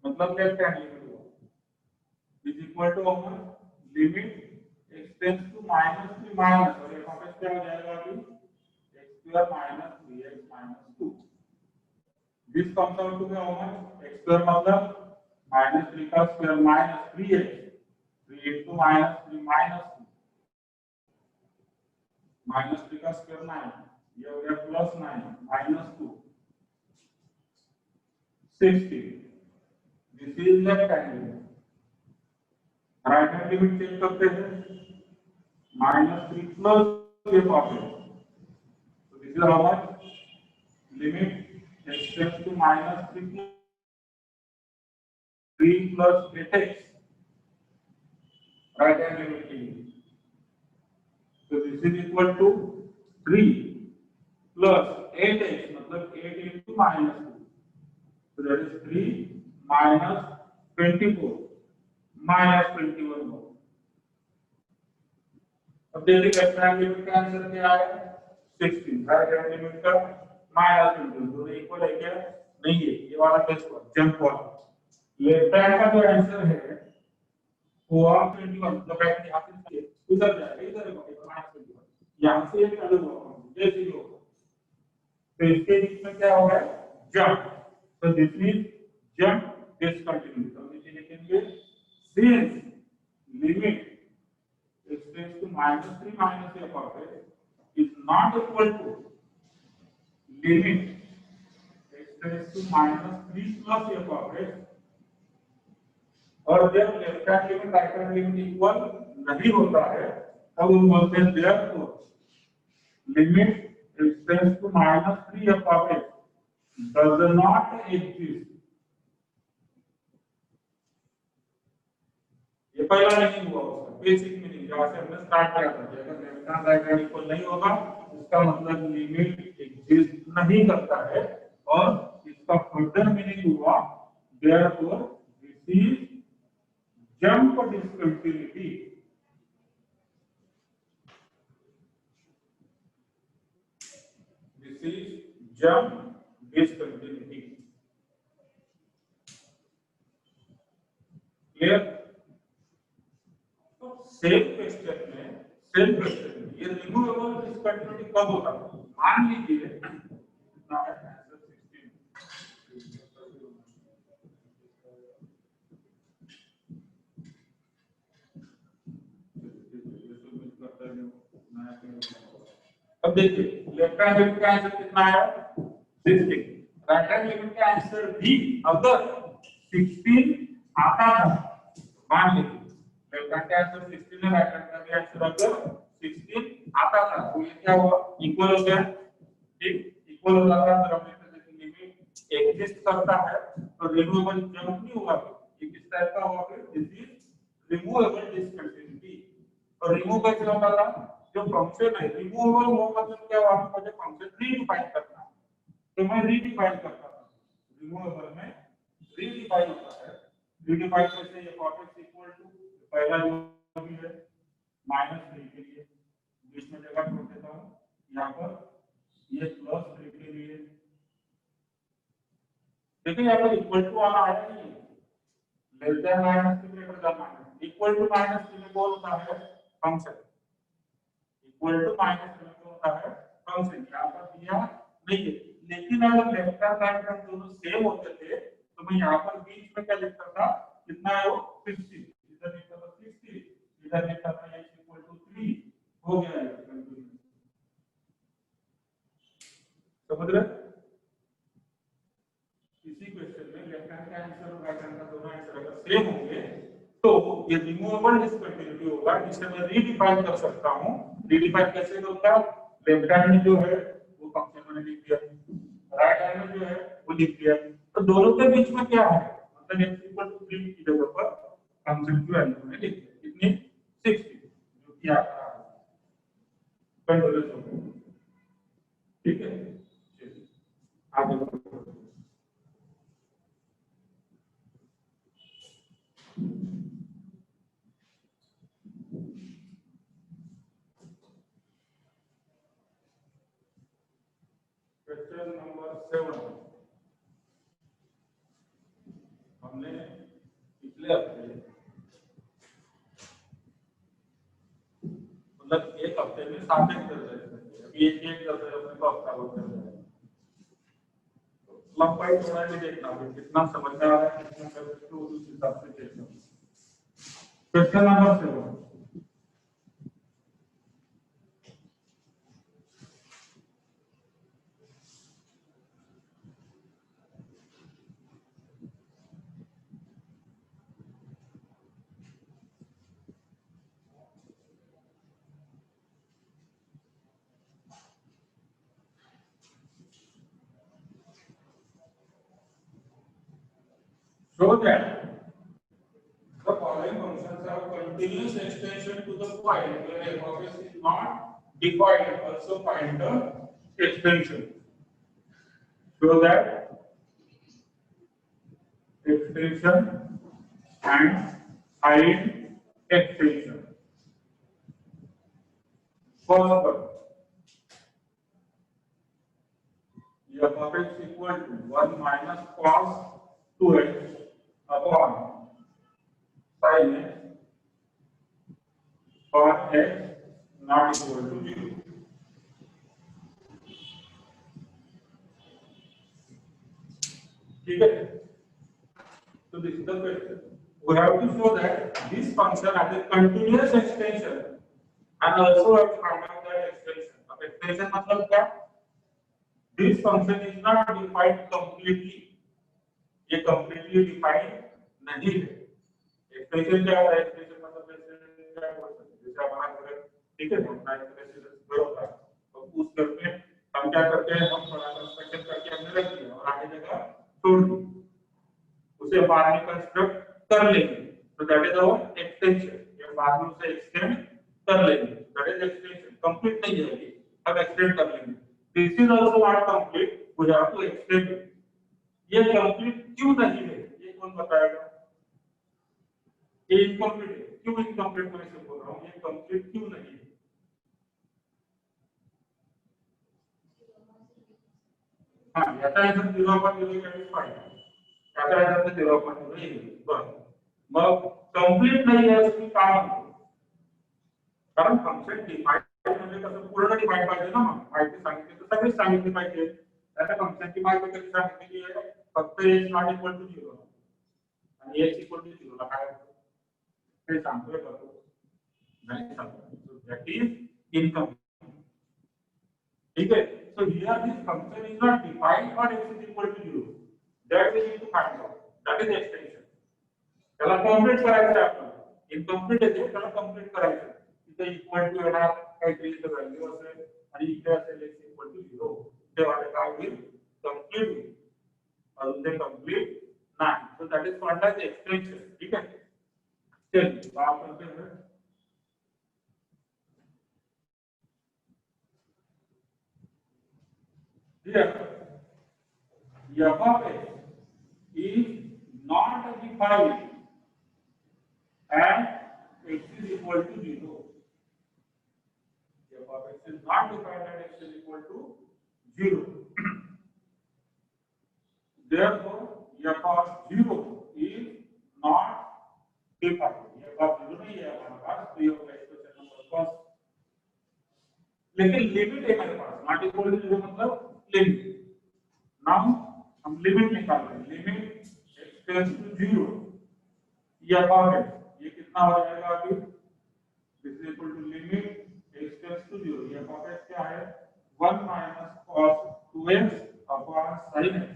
मतलब left hand limit हुआ is equal to limit x tends to -3 minus और ये वापस क्या हो जाएगा अभी x square minus 3x minus 2 this comes out to be x square मतलब -3 का square minus 3x 3 into -3 minus 2 -3 का स्क्वायर 9 ये हो गया plus 9 minus 2 60 this is left hand limit right hand limit check करते हैं -3 प्लस ये पॉकेट तो this is how much limit x tends to -3 plus 8x right hand limit के लिए so this is equal to 3 plus 8x मतलब 8 into -2 so that is 3 minus 24 minus 21 more अब देखिए लेफ्ट हैंड लिमिट का answer क्या है 16 right hand limit का -22 दोनों इक्वल है क्या नहीं है ये वाला टेस्ट हुआ जंप वाला लेफ्ट हैंड का जो आंसर है वो 21 मतलब बैठ यहां से उधर जाएगा इधर -21 यहां से ये चालू होगा जैसे ही होगा तो इसके बीच में क्या होगा जंप तो दिस इज जंप डिसकंटिन्यू तो नीचे लिखेंगे since limit x tends to -3 minus f of x is not equal to limit x tends to -3 plus f of x और जब left hand limit right hand limit equal नहीं होता है तब हम बोलते हैं therefore limit x tends to -3 f of x does not exist ये पहला नहीं हुआ उसका बेसिक मीनिंग जहां से हमने स्टार्ट किया था अगर left hand right hand equal नहीं होगा इसका मतलब लिमिट एग्जिस्ट नहीं करता है और इसका फर्दर मीनिंग हुआ therefore this is jump discontinuity this is jump discontinuity clear तो सेम क्वेश्चन में ये रिमूवेबल डिसकंटिन्यूटी कब होता है मान लीजिए कितना है आंसर 16 अब देखिए लेफ्ट हैंड लिमिट का आंसर कितना है 16 राइट हैंड लिमिट का आंसर भी अगर 16 आता था मान लीजिए लेफ्ट हैंड का आंसर 16 है राइट हैंड का भी आंसर अगर 16 आता था तो ये क्या हुआ इक्वल हो गया ठीक इक्वल हो जाता है तो हम लिखते हैं कि लिमिट एग्जिस्ट करता है तो रिमूवेबल जंप नहीं हुआ ये किस टाइप का हुआ फिर दिस इज रिमूवेबल डिसकंटिन्यूटी और रिमूव कैसे होता था जो फंक्शन है रिमूवेबल वो मतलब क्या हुआ मुझे फंक्शन रीडिफाइन करना है तो मैं रीडिफाइन करता था रिमूवेबल में रीडिफाइन होता है रीडिफाइन कैसे ये f(x) इक्वल टू पहला जो भी है -3 के लिए बीच में जगह छोड़ देता हूं यहां पर ये +3 के लिए देखिए यहां पर इक्वल टू वाला आया नहीं less than -3 greater than minus equal to -3 में कौन होता है फंक्शन इक्वल टू -3 में कौन होता है फंक्शन यहां पर दिया नहीं है लेकिन अगर लेफ्ट हैंड राइट हैंड दोनों सेम होते थे तो मैं यहां पर बीच में क्या लिखता था कितना है वो 50 इधर लिखता था 60 इधर लिखता था x इक्वल टू 3 हो गया है समझ रहे इसी क्वेश्चन में लेफ्ट हैंड का आंसर और राइट हैंड का दोनों आंसर अगर सेम होंगे तो ये रिमूवेबल डिसकंटिन्यूटी होगा जिसे मैं रीडिफाइन कर सकता हूं रीडिफाइन कैसे करूंगा लेफ्ट हैंड में जो है वो फंक्शन मैंने लिख दिया राइट हैंड में जो है वो लिख दिया तो दोनों के बीच में क्या है मतलब x इक्वल टू 3 की जगह पर फंक्शन की वैल्यू मैंने लिख दी कितनी 60 जो कि आपका कंट्रोल हो गया ठीक है आगे क्वेश्चन नंबर 7 हमने अगले हफ्ते, मतलब एक हफ्ते में 7 एक कर रहे, अभी एक कर रहे अपने को हफ्ता भर कर रहे हैं। लंबाई थोड़ा भी देखना है, कितना समझ में आ रहा है, कितना कर सकते हो उस हिसाब से देखना। Question number 7, show that the following functions have continuous extension to the point where f of s is not defined. Also find the extension. Show that extension and find extension. First one, f of x equal to 1 minus cos 2x upon sin x for x not equal to 0. ठीक है, so this is the question. We have to show that this function has a continuous extension and also have to find out that extension. अब extension मतलब क्या? This function is not defined completely. ये completely defined नहीं है. Extension क्या है? Extension मतलब extension क्या बोल सकते हैं? जैसे हमारा घर, ठीक है, अपना extension घर होता है, तो उस घर में हम क्या करते हैं? हम थोड़ा कंस्ट्रक्शन करके हमने रख दिया और आगे जगह छोड़ दी, उसे बाद में कंस्ट्रक्ट कर लेंगे, तो दैट इज आवर एक्सटेंशन। ये बाद में उसे एक्सटेंड कर लेंगे, दैट इज एक्सटेंशन। कंप्लीट नहीं है ये, अब एक्सटेंड कर लेंगे। This is also not complete, we have to extend. ये कंप्लीट क्यों नहीं है, ये कौन बताएगा? ये इनकम्प्लीट है, क्यों इनकम्प्लीट मैं इसे बोल रहा हूँ, ये कंप्लीट क्यों नहीं है? हाँ, याचा आंसर 0.085, याचा आंसर 0.0, मग कंप्लीट नाही आहे असं काय म्हणतो? कारण फंक्शन डिफाइन म्हणजे कसं पूर्ण डिफाइन पाहिजे ना, मग माहिती सांगितली तर सगळीच सांगितली पाहिजे. त्याला फंक्शनची माहिती कशी सांगितली आहे? फक्त x नॉट इक्वल टू 0 आणि x इक्वल टू 0 ला काय होतं ते सांगतोय का तो? नाही सांगतो. So that is incomplete. ठीक आहे, so here this function is not defined for x is equal to 0, that we need to find out, that is extension. त्याला कंप्लीट करायचं आहे आपल्याला. इनकम्प्लीट आहे त्याला कंप्लीट करायचं आहे. इथे इक्वल टू येणार, काहीतरी इथे व्हॅल्यू असेल आणि इथे असेल x इक्वल टू 0, तेव्हा ते काय होईल? कंप्लीट होईल. अजून ते कंप्लीट नाही, so that is called as extension. ठीक आहे, चलिए बात करते हैं. Here f of x is not defined and x is equal to 0. F of x is not defined and x is equal to 0. Therefore, f of 0 is not defined. f of 0 नहीं है हमारे पास, तो ये होगा equation number first. लेकिन limit है हमारे पास, not equal to 0 मतलब लिमिट. नाउ हम लिमिट निकाल रहे हैं, limit x tends to 0 f of x, ये कितना हो जाएगा अभी? This is equal to limit x tends to 0 f of x क्या है? 1 minus cos 2x upon sin x.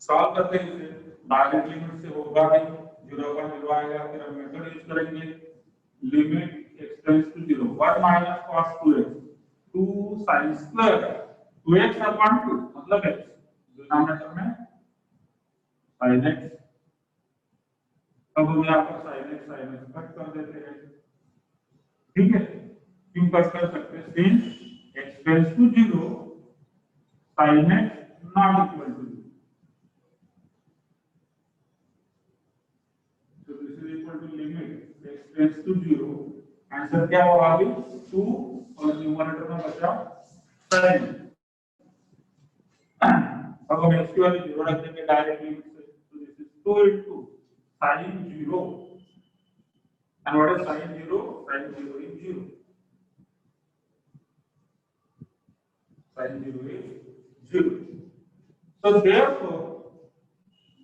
Solve करते हैं इसे, डायरेक्ट लिमिट से होगा नहीं, 0.0 आएगा, फिर हम मेथड यूज करेंगे. Limit x tends to 0 1 minus cos 2x 2 sin square 2x upon 2 मतलब x, डिनोमिनेटर में sin x. अब हम यहाँ पर sin x कट कर देते हैं. ठीक है, क्यों कट कर सकते हैं? Since x tends to 0 sin x not equal to 0. So this is equal to limit x tends to 0. Answer क्या होगा अभी? 2 और न्यूमरेटर में बचा sin. अब हम x की वैल्यू 0 रख देंगे डायरेक्टली, तो this is 2 into sin 0, and what is sin 0? Sin 0 is 0. Sin 0 is 0. So therefore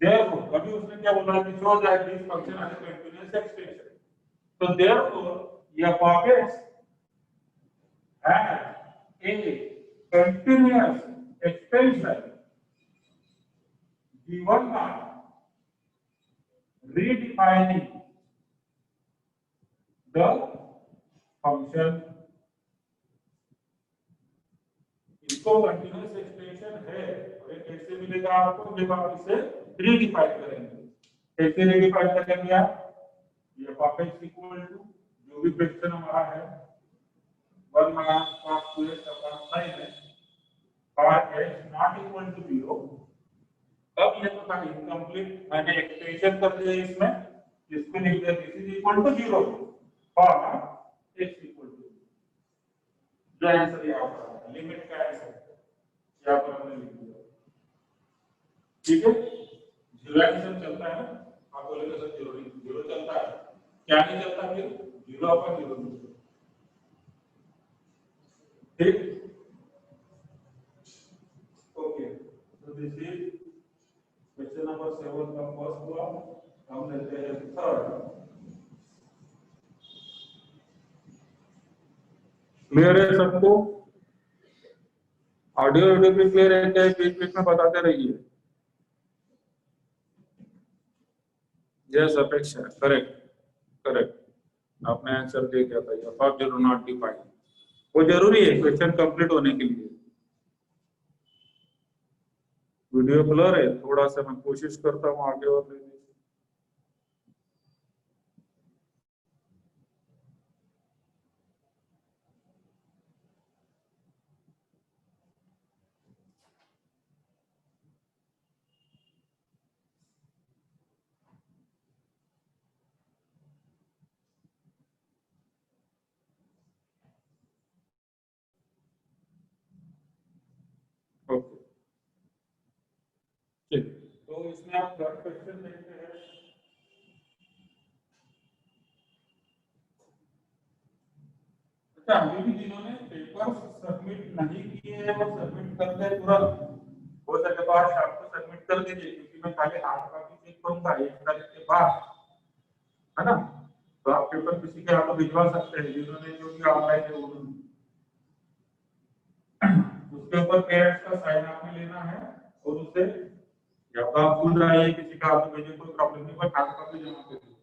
अभी उसने क्या बोला कि show that this function has a continuous extension. So therefore f of x has a continuous extension given by redefining the function. इसको continuous extension है, और ये कैसे मिलेगा आपको जब आप इसे रीडिफाइन करेंगे। कैसे रीडिफाइन करेंगे आप? ये f x इक्वल टू जो भी क्वेश्चन हमारा है 1 minus cos 2x upon sin x और x नॉट इक्वल टू 0। अब ये तो था इनकम्प्लीट, मैंने एक्सटेंशन कर दिया इसमें, इसको लिख दिया दिस इज इक्वल टू 0 और x इक्वल टू जो आंसर यहाँ पर है लिमिट का आंसर यहाँ पर हमने लिख दिया। ठीक है, जीरो चलता है ना, आप बोलेंगे सर जीरो चलता है, क्या नहीं चलता फिर 0 पर 0। ठीक, ओके, तो दिस इज क्वेश्चन नंबर 7 का फर्स्ट ब्लॉक। हम लेते हैं थर्ड। क्लियर है सबको? ऑडियो वीडियो भी क्लियर है क्या? बीच बीच में बताते रहिए। यस अपेक्षा, करेक्ट करेक्ट, आपने आंसर दे दिया था। एफ ऑफ 0 नॉट डिफाइंड, वो जरूरी है क्वेश्चन कंप्लीट होने के लिए। वीडियो ब्लर है थोड़ा सा, मैं कोशिश करता हूँ आगे और ओके। ठीक, तो इसमें आप थर्ड क्वेश्चन देखते हैं। अच्छा, अभी भी जिन्होंने पेपर सबमिट नहीं किए हैं वो सबमिट कर दे तुरंत, हो सके तो आज शाम को सबमिट कर दीजिए, क्योंकि मैं खाली हाथ कॉपी चेक करूंगा 1 तारीख के बाद, है ना? तो आप पेपर किसी के हाथों भिजवा सकते हैं जिन्होंने जो भी ऑनलाइन है उन्होंने। उसके ऊपर पेरेंट्स का साइन आपने लेना है और उसे या तो आप खुद आइए किसी का हाथ भेजिए, कोई प्रॉब्लम नहीं, बट हाथ कॉपी जमा कर दीजिए।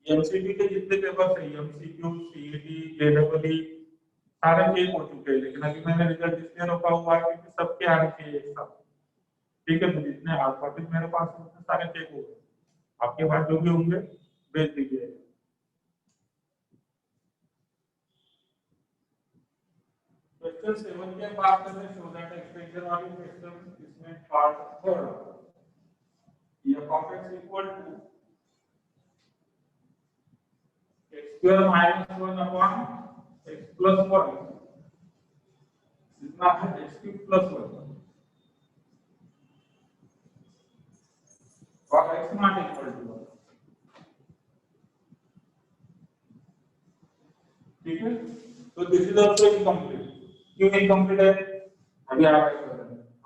एमसीक्यू के जितने पेपर्स है, एमसीक्यू, सीईटी, जेडब्ल्यूई सारे चेक हो चुके हैं, लेकिन अभी मैंने रिजल्ट इसलिए रोका हुआ है क्योंकि सबके आने चाहिए एक साथ। ठीक है, तो जितने हार्ड कॉपीज मेरे पास हैं उसमें सारे चेक हो गए, आपके पास जो भी होंगे भेज दीजिए। क्वेश्चन 7 के बाद करते शो दैट एक्सपेंशन वाली क्वेश्चन, इसमें पार्ट थर्ड ये complex equal to x square minus 1 upon x plus 1, इतना है x क्यूब प्लस 1 और x नॉट इक्वल टू 1। ठीक है, तो दिस इज आल्सो इनकम्प्लीट। क्यों इनकम्प्लीट है अभी आप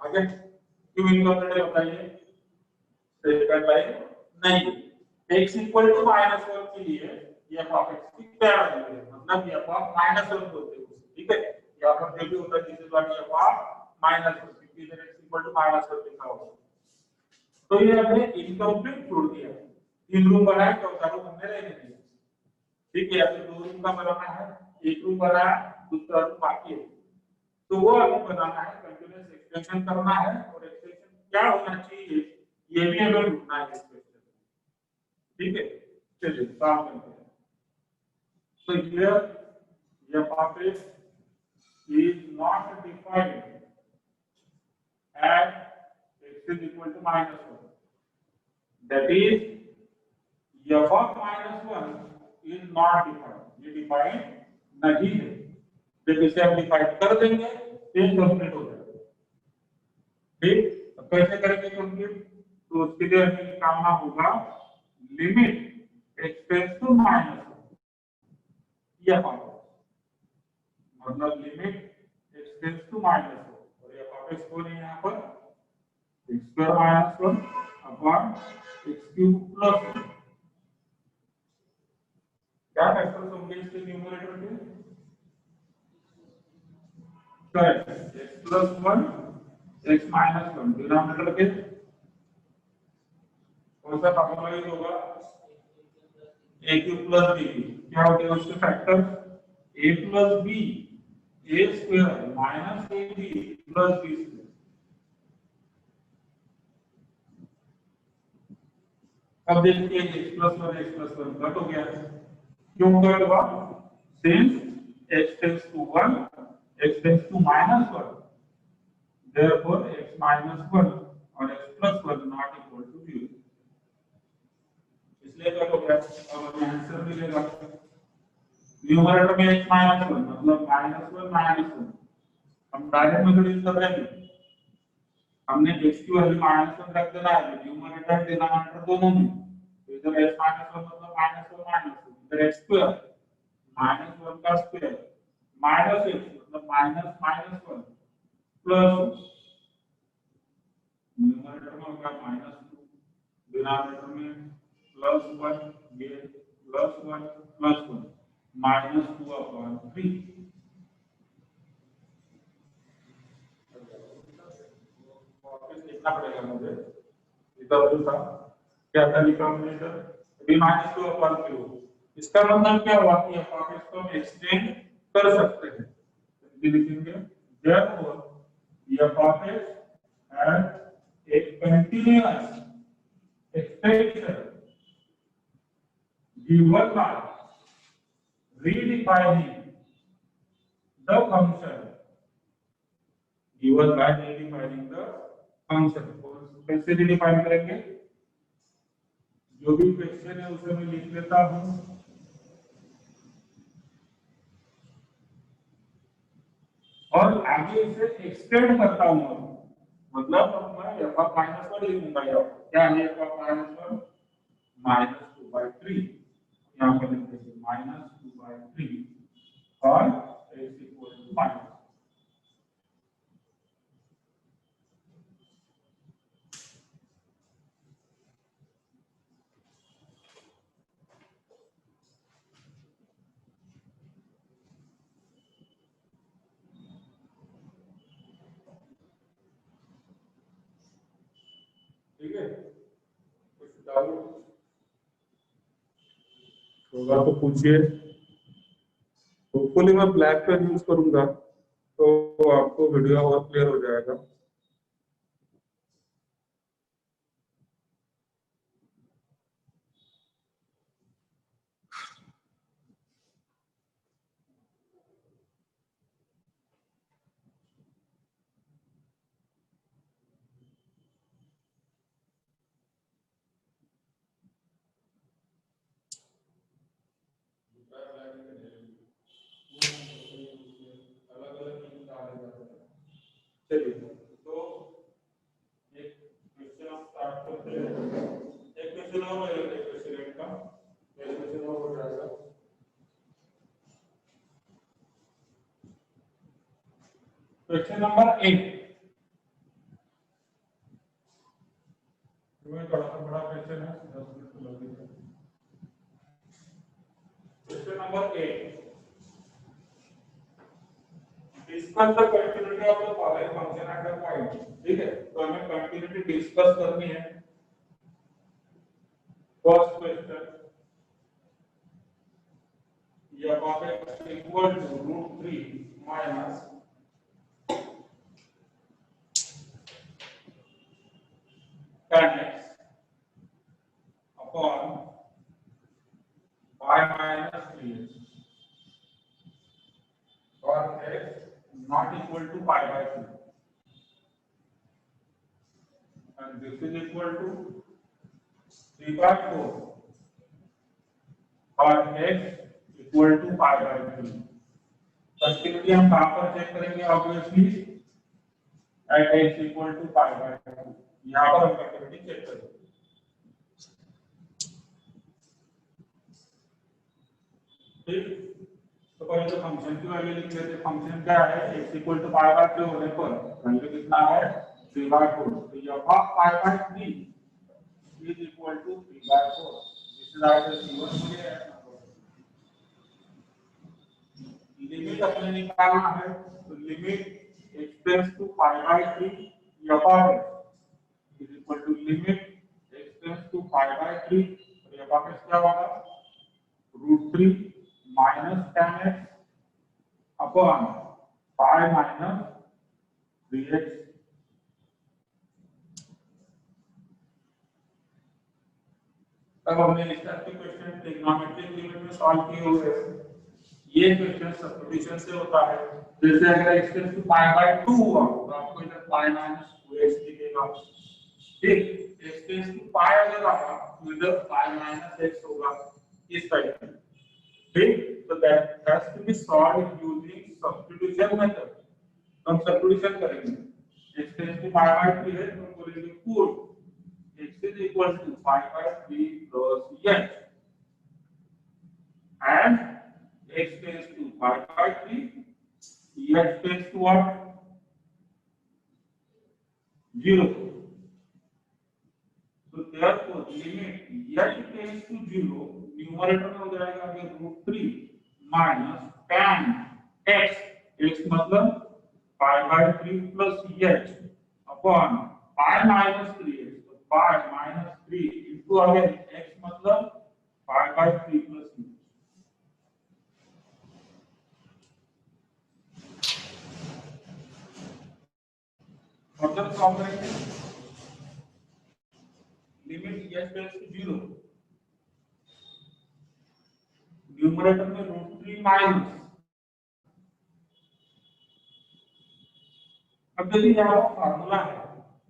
आगे क्यों इनकम्प्लीट है बताइए? सेकंड लाइन नहीं, x इक्वल टू -1 के लिए ये f ऑफ x की क्या वैल्यू है, मतलब ये f ऑफ -1 बोलते हैं उसे। ठीक है, यहां पर जो भी होता है this is what f of -1, क्योंकि इधर x इक्वल टू -1 लिखा होगा। तो ये हमने इनकम्प्लीट छोड़ दिया, 3 रूम बनाए, चौथा रूम हमने रहने दिया। ठीक है, अभी 2 रूम का बनाना है, 1 रूम बना, दूसरा रूम बाकी है, तो वो हमें बनाना है, कंटीन्यूअस एक्सटेंशन करना है, और एक्सटेंशन क्या होना चाहिए ये भी हमें ढूंढना है इस क्वेश्चन में। ठीक है, चलिए काम करते हैं। So here f of x is not defined as x is equal to -1. That is f of -1 is not defined. ये डिफाइंड नहीं है। जब इसे हम डिफाइन कर देंगे तो कंप्लीट हो जाएगा। ठीक, तो कैसे करेंगे कंप्लीट? तो उसके लिए हमें निकालना होगा limit x tends to minus या मतलब limit x tends to minus और ये ऑफ एक्स को नहीं यहाँ पर x square minus 1 upon x cube plus 1 क्या फैक्टर्स होंगे इसके न्यूमरेटर के? Correct, x plus 1 x minus 1 denominator के कौन सा फॉर्मूला यूज होगा? ए क्यूब प्लस बी क्या होते हैं उसके factor? A plus b a square minus a b plus b square. अब देखिए एक्स प्लस वन कट हो गया, क्यों कट हुआ? Since x tends to 1 x tends to minus 1 therefore x minus 1 और x plus 1 not equal to 0, इसलिए cut हो गया। अब हमें आंसर मिलेगा न्यूमरेटर में x minus 1 मतलब -1 -1 हम डायरेक्ट मेथड यूज कर रहे हैं, हमने x की वैल्यू -1 रख देना है न्यूमरेटर डिनोमिनेटर दोनों में, तो इधर x -1 मतलब -1 इधर x स्क्वायर -1 का स्क्वायर माइनस x मतलब -1 प्लस न्यूमरेटर में होगा -2 डिनोमिनेटर में +1 ये +1 +1 -2/3 वापस लिखना पड़ेगा मुझे, इधर था क्या था लिखा हमने इधर b-2/3। इसका मतलब क्या हुआ कि f को हम एक्सटेंड कर सकते हैं, तो लिखेंगे therefore f has a continuous extension given by redefining the function given by redefining the function। कैसे रिडिफाइन करेंगे? जो भी क्वेश्चन है उसे मैं लिख लेता हूं और आगे इसे एक्सटेंड करता हूं, मतलब मैं f-1 लिखूंगा। क्या है f-1 -2/3 यहाँ पर लिख देंगे -2/3 और x इक्वल टू माइनस। ठीक है, कुछ डाउट होगा तो पूछिए। होपफुली मैं ब्लैक पेन यूज करूंगा तो आपको वीडियो और क्लियर हो जाएगा। चलिए तो एक क्वेश्चन आप स्टार्ट करते हैं, एक क्वेश्चन और है, एक क्वेश्चन का एक क्वेश्चन और हो जाएगा। क्वेश्चन नंबर 8 थोड़ा सा बड़ा क्वेश्चन है, 10 मिनट तो लगेगा। Question number 8 discuss the continuity of the following function at the point. ठीक है, तो हमें कंटिन्यूटी डिस्कस करनी है। First question f of x equal to √3 minus tan x upon y minus 3x for x not equal to pi by 2, and this is equal to 3 by 4 for x equal to pi by 3। Continuity हम कहां पर check करेंगे? Obviously at x equal to pi by 2। यहाँ पर हम continuity check करेंगे। ठीक, तो पहले तो फंक्शन की वैल्यू लिख लेते हैं। फंक्शन क्या है, x equal to pi by 3 होने पर वैल्यू कितना है 3/4। तो ये pi bye 3 is equal to 3/4। इस तरह से c1 मुझे लिमिट अपने निकालना है। तो limit x tends to pi by 3 f is equal to limit x tends to pi by 3 और f क्या होगा √3 minus tan x upon pi minus 3x। तब हमने इस टाइप के क्वेश्चन ट्रिग्नोमेट्रिक लिमिट में सॉल्व किए हुए हैं। ये क्वेश्चन सब्स्टिट्यूशन से होता है। जैसे अगर x tends to pi by 2 हुआ तो आपको इधर पाई माइनस 2x दिखेगा। ठीक, x टेंड्स टू पाई अगर आया तो इधर पाई माइनस x होगा इस टाइप में। ठीक, तो that has to be solved using substitution method. हम सब्स्टिट्यूशन करेंगे। x tends to pi by 3 है तो बोलेंगे put x is equal to pi by 3 plus h and x tends to pi by 3, h tends to what? 0. So therefore limit h tends to 0 numerator में हो जाएगा अभी √3 minus tan x, x मतलब pi by 3 plus h upon pi minus 3x, तो pi minus 3 into again x मतलब pi by 3 plus h। मतलब solve करेंगे limit h tends to 0 numerator में √3 माइनस, अब देखिए यहाँ फार्मूला है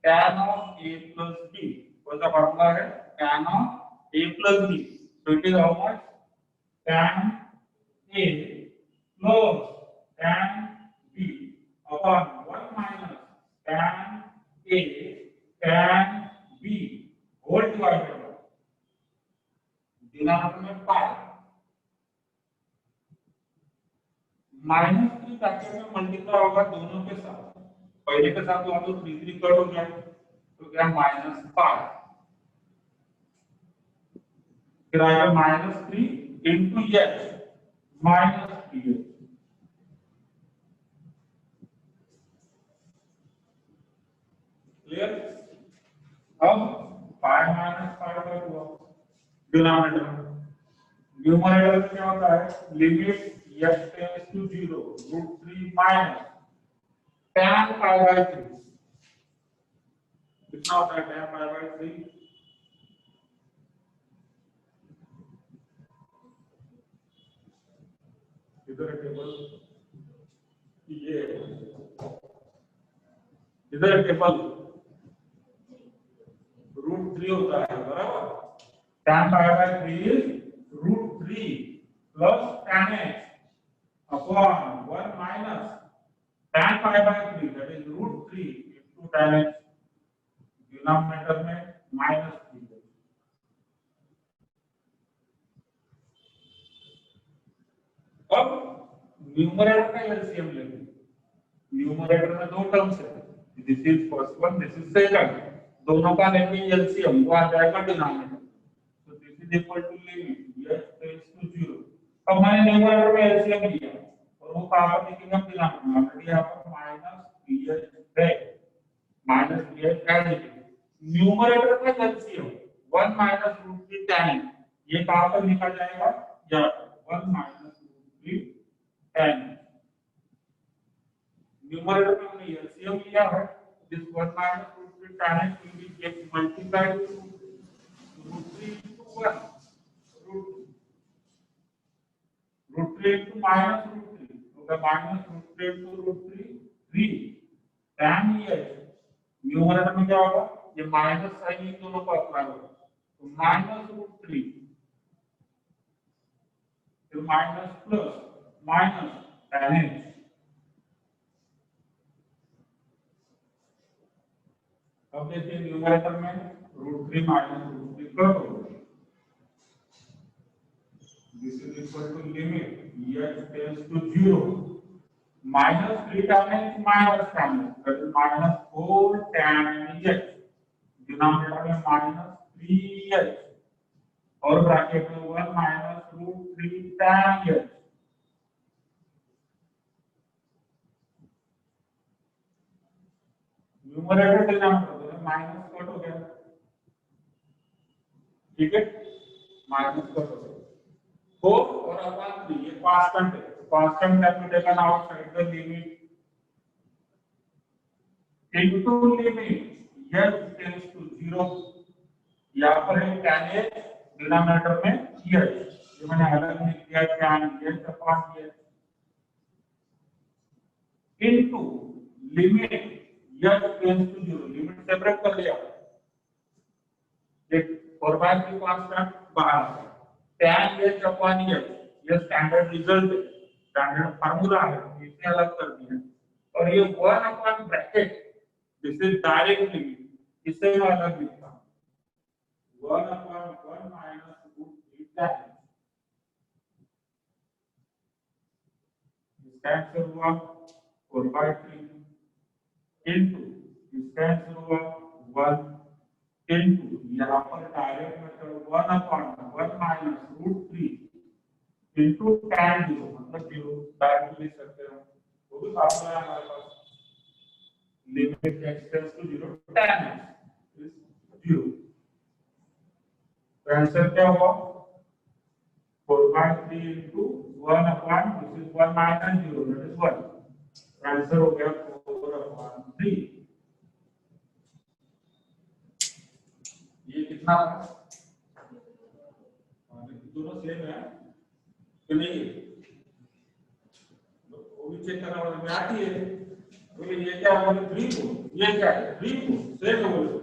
tan of a plus b। कौन सा फार्मूला है tan of a plus b। तो it is how much tan a plus tan b upon 1 minus tan a tan b whole divided by denominator में pi -3 factor में multiply होगा दोनों के साथ। पहले के साथ तो 3 3 कट हो गया तो क्या -5 फिर आएगा -3 into h -3h। क्लियर। अब pi minus pi by 2 denominator में, न्यूमरेटर में क्या होता है limit h tends to 0 √3 minus tan pi bye 3। कितना होता है tan पाई बाय 3? इधर टेबल ये इधर टेबल √3 होता है बराबर। tan pi bye 3 is √3 plus tan x upon 1 minus tan pi bye 3 that is √3 into tan x। Denominator में -3। अब न्यूमरेटर का एलसीएम लेंगे। न्यूमरेटर में दो टर्म्स है, this is first one, this is second. दोनों का लेंगे एलसीएम तो आ जाएगा डिनोमिनेटर। तो this is equal to limit h tends to 0। अब मैंने न्यूमरेटर में एलसीएम लिया और वो कहां पर लिखेंगे हम डिनोमिनेटर। ऑलरेडी यहां पर -3h है, -3h ऐड लिखेंगे। न्यूमरेटर में एलसीएम 1 -√3 tan ये कहां पर लिखा जाएगा या 1 -√3 tan। न्यूमरेटर में हमने एलसीएम लिया है। This 1 -√3 tan x will be get multiplied to √3 into 1 √3 into -√3 होगा -√3 into √3 3 tan x। न्यूमरेटर में क्या होगा ये माइनस साइन इन दोनों को अप्लाई होगा तो -√3 फिर minus plus minus tan x अब देखिए न्यूमरेटर में √3 माइनस √3 कट हो गया। This is equal to limit h tends to 0 minus 3 times minus tan h, that is minus 4 tan h, denominator में minus 3h और ब्रैकेट में 1 minus √3 tan h। Numerator denominator में minus cut हो गया, ठीक है, माइनस कट हो गया। 4 और अपॉन 3 ये कांस्टेंट है, तो constant can be taken outside the limit into limit h tends to 0। यहाँ पर है tan h, डिनोमिनेटर में h, ये मैंने अलग लिख दिया tan h upon h into limit h tends to 0, limit separate कर लिया, एक 4/3 कांस्टेंट बाहर आ गया, tan h अपॉन h, ये स्टैंडर्ड रिजल्ट है, स्टैंडर्ड फार्मूला है, इसे अलग कर दिया, और ये 1 upon bracket, this is direct limit, इसे मैं अलग लिखता हूं, 1 अपॉन 1 माइनस √3 tan, इसका आंसर हुआ 4/3 इनटू इसका आंसर हुआ 1 इनटू यहाँ पर direct method 1 upon 1 minus √3 into tan 0, मतलब 0 डायरेक्ट लिख सकते हो, वो भी फार्मूला है हमारे पास, limit x tends to 0 tan x is 0। तो आंसर क्या हुआ 4/3 into 1 upon this is 1 minus 0 that is 1, answer हो गया 4/3। ये कितना है, दोनों सेम है कि नहीं, वो भी चेक करना होगा, में आती है, तो ये क्या है 3 को, ये क्या है 3 को, सेम है, बोलो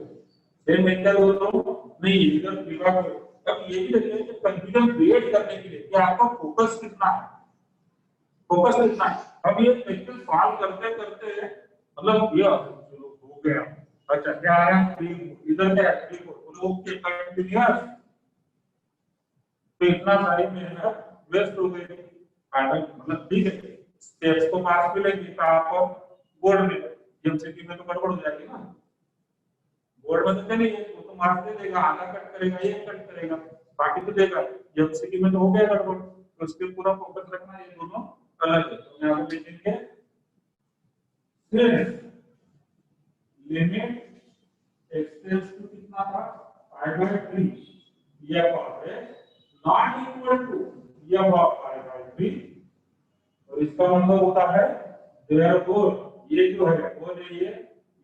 सेम है क्या दोनों, नहीं इधर विभाग। अब ये भी देखिए कि कंफ्यूजन क्रिएट करने के लिए कि आपका फोकस कितना है, फोकस कितना है। अब ये क्वेश्चन सॉल्व करते करते मतलब ये चलो हो गया, अच्छा क्या आ रहा है 3, इधर क्या है 3 को, लोग के कंटीन्यूअस, तो इतना सारी मेहनत वेस्ट हो गई, मतलब ठीक है, स्टेप्स को मार्क्स मिलेगी तो आपको बोर्ड में, एमसीक्यू में तो गड़बड़ हो जाएगी ना, बोर्ड में तो चलिए वो तो मार्क्स दे देगा, आधा कट करेगा, ये कट करेगा, बाकी तो देगा, एमसीक्यू में तो हो गया गड़बड़, तो उस पे पूरा फोकस रखना, ये दोनों अलग है। तो यहाँ पे लिखेंगे लिमिट x टेंड्स टू कितना था 5/3 ये पार्ट है नॉट इक्वल टू ये ऑफ 5/3, और इसका मतलब होता है देयरफॉर ये जो है वो ये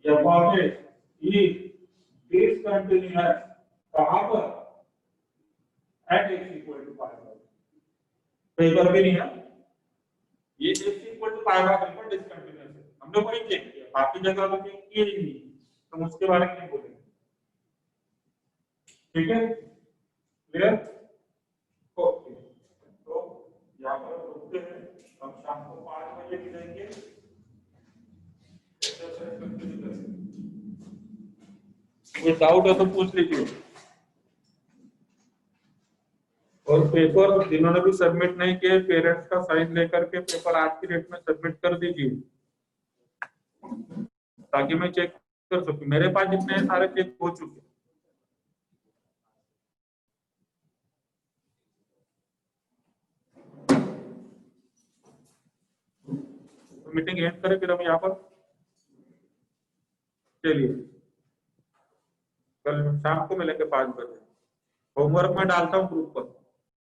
f of x is discontinuous कहां पर at x equal to 5/3, paper भी नहीं है, ये x इक्वल टू 5/3 पर डिसकंटीन्यूअस है, हमने वही चेक किया, बाकी जगह पर चेक किए ही नहीं, तो उसके बारे में नहीं बोलेंगे, ठीक है, क्लियर, ओके। तो यहाँ पर रुकते हैं, हम शाम को 5 बजे मिलेंगे, कोई डाउट है तो पूछ लीजिए, और पेपर जिन्होंने भी सबमिट नहीं किए पेरेंट्स का साइन लेकर के पेपर आज की डेट में सबमिट कर दीजिए, ताकि मैं चेक कर सकूं, मेरे पास जितने सारे चेक हो चुके। तो मीटिंग एंड करें फिर हम यहाँ पर, चलिए कल शाम को मिलेंगे 5 बजे, होमवर्क में डालता हूँ ग्रुप पर।